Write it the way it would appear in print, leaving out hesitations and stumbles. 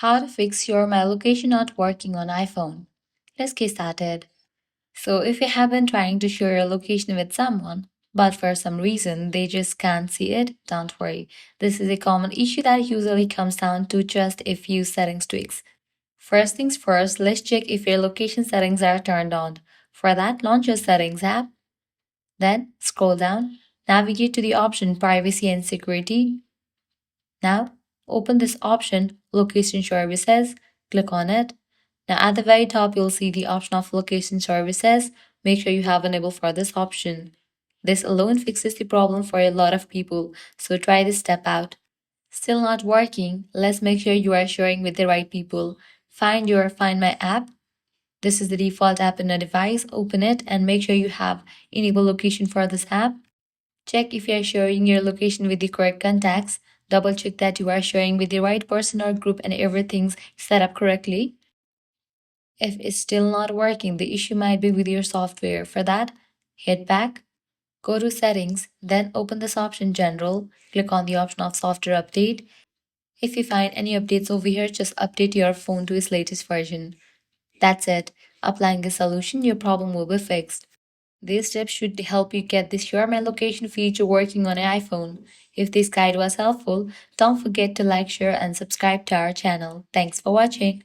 How to fix your My Location not working on iPhone. Let's get started. So, if you have been trying to share your location with someone, but for some reason they just can't see it, don't worry. This is a common issue that usually comes down to just a few settings tweaks. First things first, let's check if your location settings are turned on. For that, launch your Settings app, then scroll down, navigate to the option Privacy and Security. Now, open this option, Location Services, click on it. Now, at the very top, you'll see the option of Location Services. Make sure you have enabled for this option. This alone fixes the problem for a lot of people, so try this step out. Still not working? Let's make sure you are sharing with the right people. Find your Find My app. This is the default app in a device. Open it and make sure you have enable location for this app. Check if you are sharing your location with the correct contacts. Double check that you are sharing with the right person or group and everything's set up correctly. If it's still not working, the issue might be with your software. For that, hit back, go to Settings, then open this option General, click on the option of Software Update. If you find any updates over here, just update your phone to its latest version. That's it. Applying a solution, your problem will be fixed. These steps should help you get this Share My Location feature working on an iPhone. If this guide was helpful, don't forget to like, share, and subscribe to our channel. Thanks for watching.